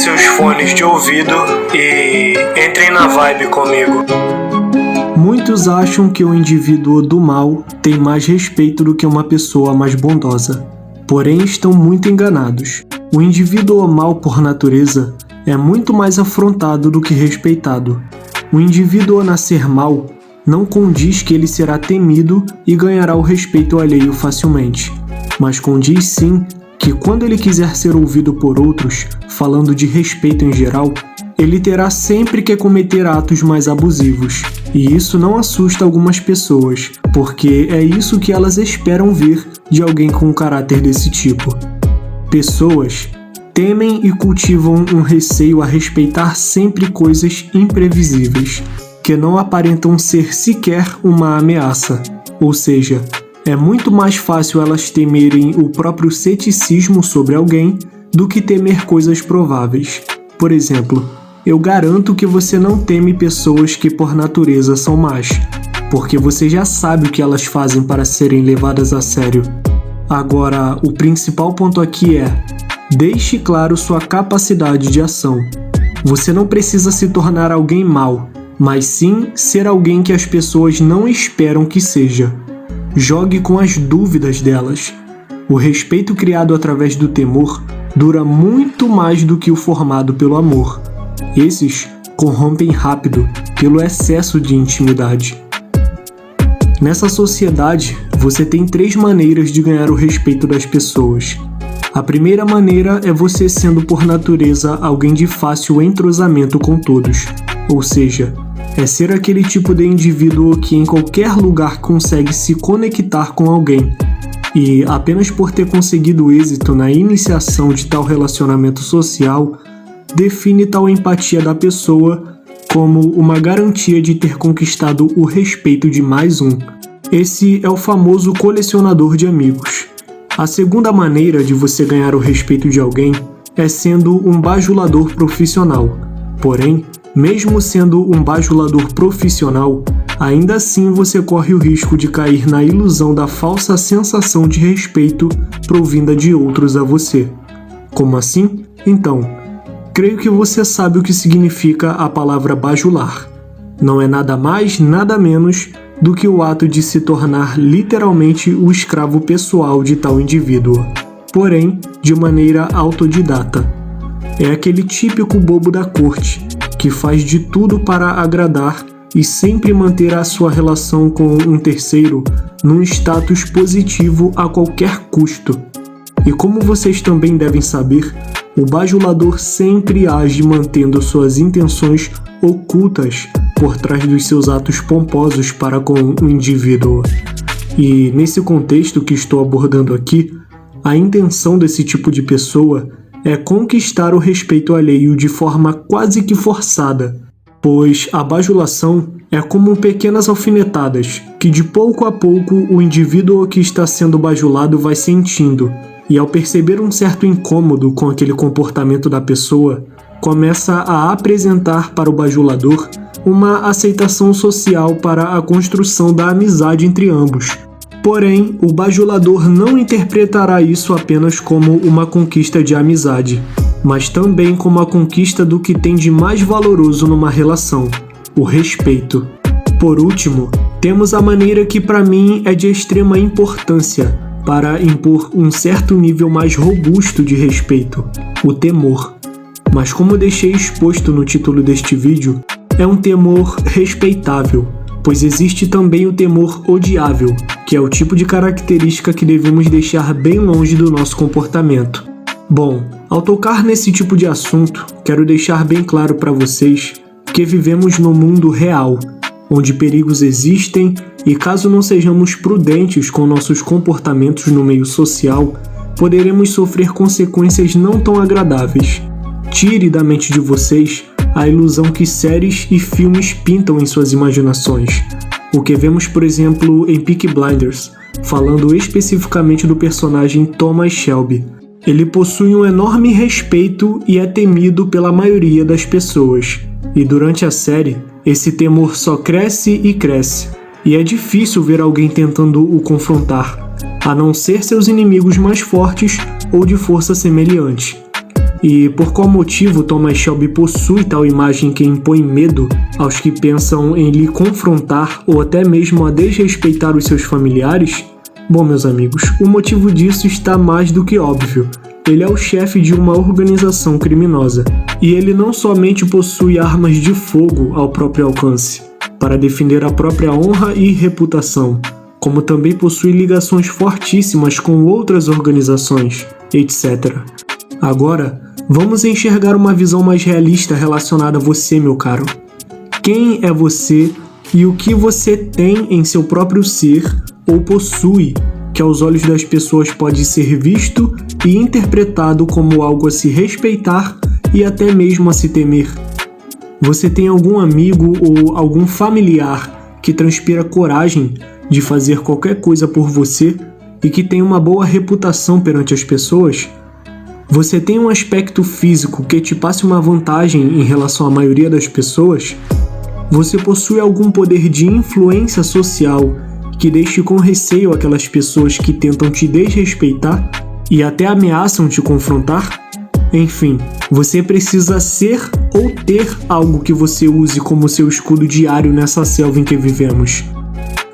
seus fones de ouvido e entrem na vibe comigo. Muitos acham que o indivíduo do mal tem mais respeito do que uma pessoa mais bondosa. Porém, estão muito enganados. O indivíduo mal por natureza é muito mais afrontado do que respeitado. O indivíduo a nascer mal não condiz que ele será temido e ganhará o respeito alheio facilmente, mas condiz sim que quando ele quiser ser ouvido por outros, falando de respeito em geral, ele terá sempre que cometer atos mais abusivos. E isso não assusta algumas pessoas, porque é isso que elas esperam ver de alguém com um caráter desse tipo. Pessoas temem e cultivam um receio a respeitar sempre coisas imprevisíveis, que não aparentam ser sequer uma ameaça. Ou seja, é muito mais fácil elas temerem o próprio ceticismo sobre alguém do que temer coisas prováveis. Por exemplo, eu garanto que você não teme pessoas que por natureza são más, porque você já sabe o que elas fazem para serem levadas a sério. Agora, o principal ponto aqui é: deixe claro sua capacidade de ação. Você não precisa se tornar alguém mau, mas sim ser alguém que as pessoas não esperam que seja. Jogue com as dúvidas delas. O respeito criado através do temor dura muito mais do que o formado pelo amor. Esses corrompem rápido pelo excesso de intimidade. Nessa sociedade, você tem 3 maneiras de ganhar o respeito das pessoas. A primeira maneira é você sendo por natureza alguém de fácil entrosamento com todos, ou seja, é ser aquele tipo de indivíduo que em qualquer lugar consegue se conectar com alguém, e apenas por ter conseguido êxito na iniciação de tal relacionamento social, define tal empatia da pessoa como uma garantia de ter conquistado o respeito de mais um. Esse é o famoso colecionador de amigos. A segunda maneira de você ganhar o respeito de alguém é sendo um bajulador profissional. Porém, mesmo sendo um bajulador profissional, ainda assim você corre o risco de cair na ilusão da falsa sensação de respeito provinda de outros a você. Como assim? Então, creio que você sabe o que significa a palavra bajular. Não é nada mais, nada menos do que o ato de se tornar literalmente o escravo pessoal de tal indivíduo, porém de maneira autodidata. É aquele típico bobo da corte, que faz de tudo para agradar e sempre manter a sua relação com um terceiro num status positivo a qualquer custo. E como vocês também devem saber, o bajulador sempre age mantendo suas intenções ocultas por trás dos seus atos pomposos para com o indivíduo. E nesse contexto que estou abordando aqui, a intenção desse tipo de pessoa é conquistar o respeito alheio de forma quase que forçada, pois a bajulação é como pequenas alfinetadas que de pouco a pouco o indivíduo que está sendo bajulado vai sentindo, e ao perceber um certo incômodo com aquele comportamento da pessoa, começa a apresentar para o bajulador uma aceitação social para a construção da amizade entre ambos. Porém, o bajulador não interpretará isso apenas como uma conquista de amizade, mas também como a conquista do que tem de mais valoroso numa relação, o respeito. Por último, temos a maneira que para mim é de extrema importância para impor um certo nível mais robusto de respeito, o temor. Mas como deixei exposto no título deste vídeo, é um temor respeitável, pois existe também o temor odiável, que é o tipo de característica que devemos deixar bem longe do nosso comportamento. Bom, ao tocar nesse tipo de assunto, quero deixar bem claro para vocês que vivemos no mundo real, onde perigos existem e caso não sejamos prudentes com nossos comportamentos no meio social, poderemos sofrer consequências não tão agradáveis. Tire da mente de vocês a ilusão que séries e filmes pintam em suas imaginações. O que vemos, por exemplo, em Peaky Blinders, falando especificamente do personagem Thomas Shelby. Ele possui um enorme respeito e é temido pela maioria das pessoas. E durante a série, esse temor só cresce e cresce. E é difícil ver alguém tentando o confrontar, a não ser seus inimigos mais fortes ou de força semelhante. E por qual motivo Thomas Shelby possui tal imagem que impõe medo aos que pensam em lhe confrontar ou até mesmo a desrespeitar os seus familiares? Bom, meus amigos, o motivo disso está mais do que óbvio. Ele é o chefe de uma organização criminosa, e ele não somente possui armas de fogo ao próprio alcance, para defender a própria honra e reputação, como também possui ligações fortíssimas com outras organizações, etc. Agora, vamos enxergar uma visão mais realista relacionada a você, meu caro. Quem é você e o que você tem em seu próprio ser ou possui, que aos olhos das pessoas pode ser visto e interpretado como algo a se respeitar e até mesmo a se temer? Você tem algum amigo ou algum familiar que transpira coragem de fazer qualquer coisa por você e que tem uma boa reputação perante as pessoas? Você tem um aspecto físico que te passe uma vantagem em relação à maioria das pessoas? Você possui algum poder de influência social que deixe com receio aquelas pessoas que tentam te desrespeitar e até ameaçam te confrontar? Enfim, você precisa ser ou ter algo que você use como seu escudo diário nessa selva em que vivemos.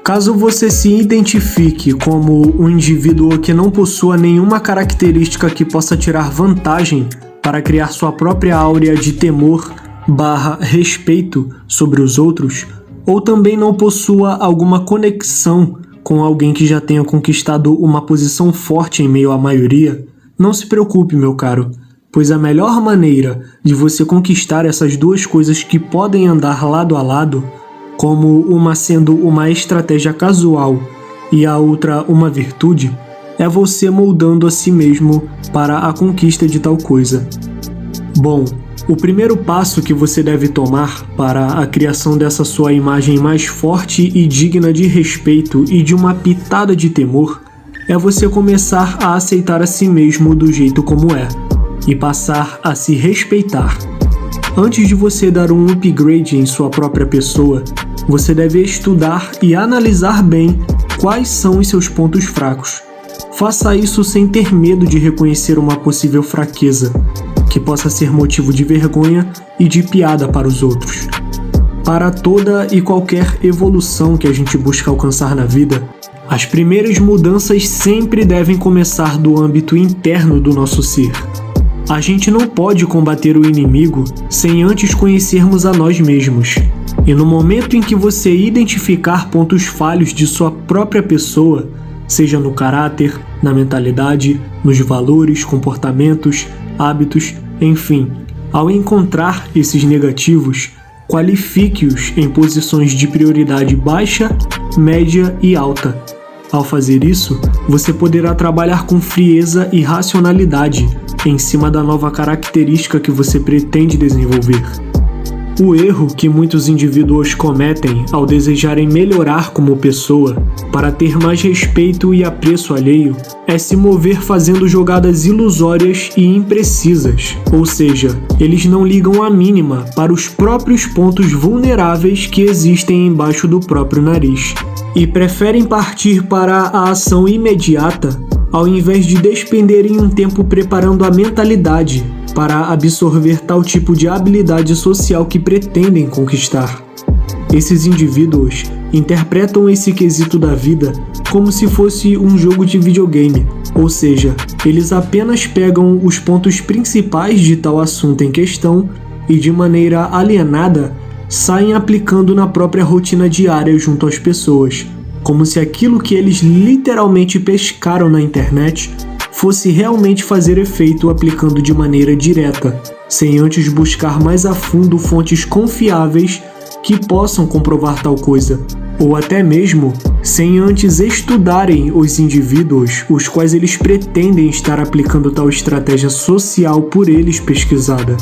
Caso você se identifique como um indivíduo que não possua nenhuma característica que possa tirar vantagem para criar sua própria áurea de temor/respeito sobre os outros, ou também não possua alguma conexão com alguém que já tenha conquistado uma posição forte em meio à maioria, não se preocupe, meu caro, pois a melhor maneira de você conquistar essas duas coisas que podem andar lado a lado, como uma sendo uma estratégia casual e a outra uma virtude, é você moldando a si mesmo para a conquista de tal coisa. Bom, o primeiro passo que você deve tomar para a criação dessa sua imagem mais forte e digna de respeito e de uma pitada de temor é você começar a aceitar a si mesmo do jeito como é e passar a se respeitar. Antes de você dar um upgrade em sua própria pessoa, você deve estudar e analisar bem quais são os seus pontos fracos. Faça isso sem ter medo de reconhecer uma possível fraqueza, que possa ser motivo de vergonha e de piada para os outros. Para toda e qualquer evolução que a gente busca alcançar na vida, as primeiras mudanças sempre devem começar do âmbito interno do nosso ser. A gente não pode combater o inimigo sem antes conhecermos a nós mesmos. E no momento em que você identificar pontos falhos de sua própria pessoa, seja no caráter, na mentalidade, nos valores, comportamentos, hábitos, enfim, ao encontrar esses negativos, qualifique-os em posições de prioridade baixa, média e alta. Ao fazer isso, você poderá trabalhar com frieza e racionalidade em cima da nova característica que você pretende desenvolver. O erro que muitos indivíduos cometem ao desejarem melhorar como pessoa para ter mais respeito e apreço alheio é se mover fazendo jogadas ilusórias e imprecisas, ou seja, eles não ligam a mínima para os próprios pontos vulneráveis que existem embaixo do próprio nariz e preferem partir para a ação imediata ao invés de despenderem um tempo preparando a mentalidade para absorver tal tipo de habilidade social que pretendem conquistar. Esses indivíduos interpretam esse quesito da vida como se fosse um jogo de videogame, ou seja, eles apenas pegam os pontos principais de tal assunto em questão e, de maneira alienada, saem aplicando na própria rotina diária junto às pessoas, como se aquilo que eles literalmente pescaram na internet fosse realmente fazer efeito aplicando de maneira direta, sem antes buscar mais a fundo fontes confiáveis que possam comprovar tal coisa, ou até mesmo sem antes estudarem os indivíduos os quais eles pretendem estar aplicando tal estratégia social por eles pesquisada.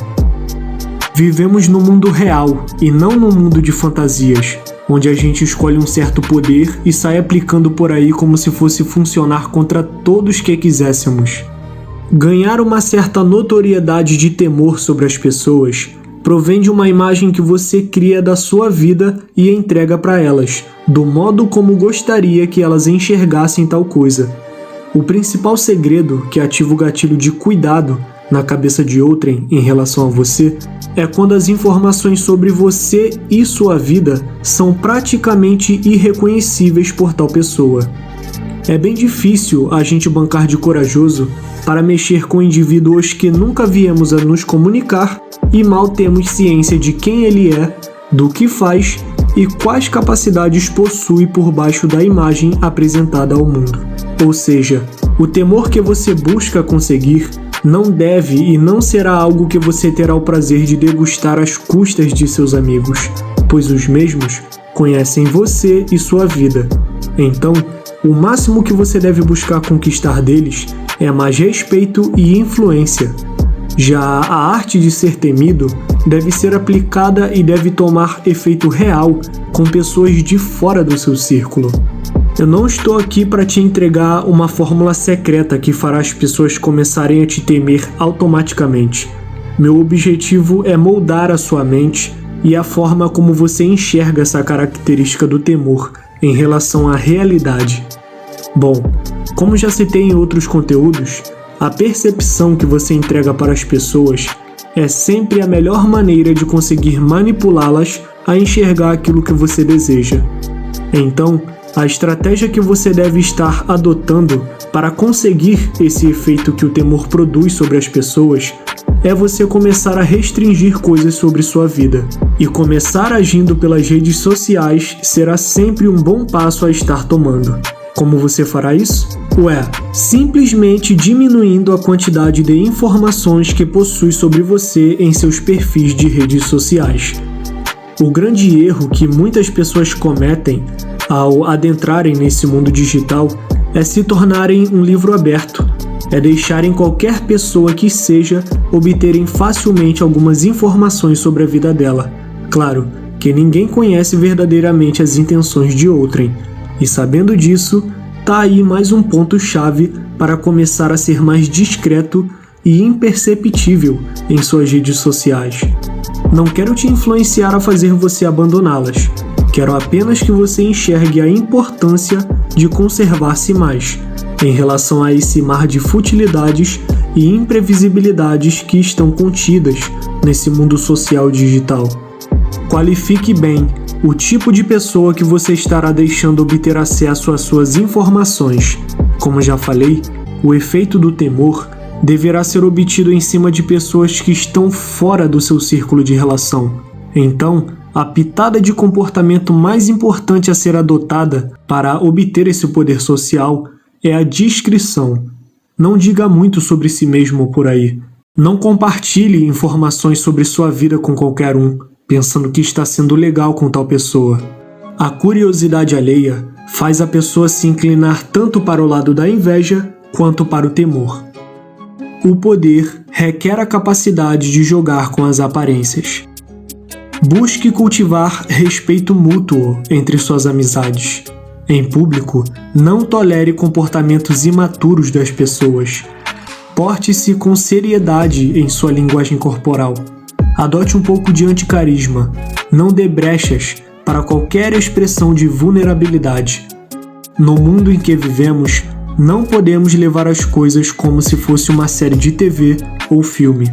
Vivemos no mundo real e não no mundo de fantasias, onde a gente escolhe um certo poder e sai aplicando por aí como se fosse funcionar contra todos que quiséssemos. Ganhar uma certa notoriedade de temor sobre as pessoas provém de uma imagem que você cria da sua vida e entrega para elas, do modo como gostaria que elas enxergassem tal coisa. O principal segredo que ativa o gatilho de cuidado na cabeça de outrem em relação a você é quando as informações sobre você e sua vida são praticamente irreconhecíveis por tal pessoa. É bem difícil a gente bancar de corajoso para mexer com indivíduos que nunca viemos a nos comunicar e mal temos ciência de quem ele é, do que faz e quais capacidades possui por baixo da imagem apresentada ao mundo. Ou seja, o temor que você busca conseguir não deve e não será algo que você terá o prazer de degustar às custas de seus amigos, pois os mesmos conhecem você e sua vida. Então, o máximo que você deve buscar conquistar deles é mais respeito e influência. Já a arte de ser temido deve ser aplicada e deve tomar efeito real com pessoas de fora do seu círculo. Eu não estou aqui para te entregar uma fórmula secreta que fará as pessoas começarem a te temer automaticamente. Meu objetivo é moldar a sua mente e a forma como você enxerga essa característica do temor em relação à realidade. Bom, como já citei em outros conteúdos, a percepção que você entrega para as pessoas é sempre a melhor maneira de conseguir manipulá-las a enxergar aquilo que você deseja. Então, a estratégia que você deve estar adotando para conseguir esse efeito que o temor produz sobre as pessoas é você começar a restringir coisas sobre sua vida. E começar agindo pelas redes sociais será sempre um bom passo a estar tomando. Como você fará isso? Simplesmente diminuindo a quantidade de informações que possui sobre você em seus perfis de redes sociais. O grande erro que muitas pessoas cometem ao adentrarem nesse mundo digital é se tornarem um livro aberto, é deixarem qualquer pessoa que seja obterem facilmente algumas informações sobre a vida dela. Claro que ninguém conhece verdadeiramente as intenções de outrem, e sabendo disso, tá aí mais um ponto-chave para começar a ser mais discreto e imperceptível em suas redes sociais. Não quero te influenciar a fazer você abandoná-las. Quero apenas que você enxergue a importância de conservar-se mais em relação a esse mar de futilidades e imprevisibilidades que estão contidas nesse mundo social digital. Qualifique bem o tipo de pessoa que você estará deixando obter acesso às suas informações. Como já falei, o efeito do temor deverá ser obtido em cima de pessoas que estão fora do seu círculo de relação. Então, a pitada de comportamento mais importante a ser adotada para obter esse poder social é a discrição. Não diga muito sobre si mesmo por aí. Não compartilhe informações sobre sua vida com qualquer um, pensando que está sendo legal com tal pessoa. A curiosidade alheia faz a pessoa se inclinar tanto para o lado da inveja quanto para o temor. O poder requer a capacidade de jogar com as aparências. Busque cultivar respeito mútuo entre suas amizades. Em público, não tolere comportamentos imaturos das pessoas. Porte-se com seriedade em sua linguagem corporal. Adote um pouco de anticarisma. Não dê brechas para qualquer expressão de vulnerabilidade. No mundo em que vivemos, não podemos levar as coisas como se fosse uma série de TV ou filme.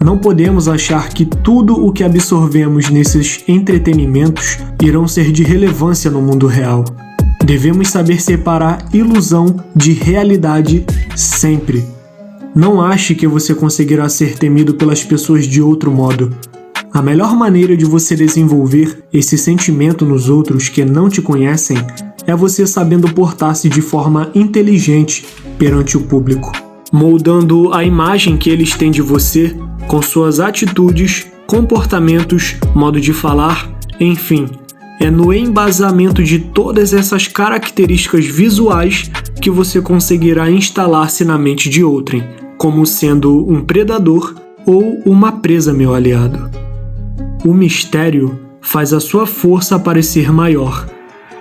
Não podemos achar que tudo o que absorvemos nesses entretenimentos irão ser de relevância no mundo real. Devemos saber separar ilusão de realidade sempre. Não ache que você conseguirá ser temido pelas pessoas de outro modo. A melhor maneira de você desenvolver esse sentimento nos outros que não te conhecem é você sabendo portar-se de forma inteligente perante o público, moldando a imagem que eles têm de você com suas atitudes, comportamentos, modo de falar, enfim. É no embasamento de todas essas características visuais que você conseguirá instalar-se na mente de outrem, como sendo um predador ou uma presa, meu aliado. O mistério faz a sua força parecer maior,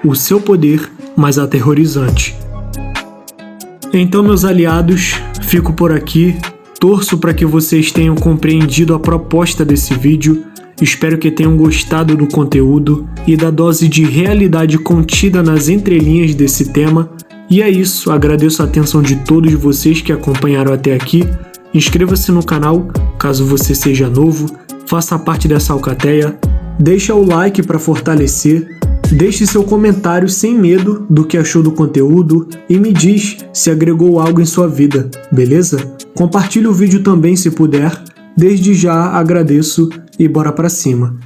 o seu poder mais aterrorizante. Então, meus aliados, fico por aqui. Torço para que vocês tenham compreendido a proposta desse vídeo. Espero que tenham gostado do conteúdo e da dose de realidade contida nas entrelinhas desse tema. E é isso, agradeço a atenção de todos vocês que acompanharam até aqui Inscreva-se no canal, caso você seja novo, faça parte dessa alcateia, deixa o like para fortalecer, deixe seu comentário sem medo do que achou do conteúdo e me diz se agregou algo em sua vida, beleza? Compartilhe o vídeo também se puder, desde já agradeço e bora pra cima.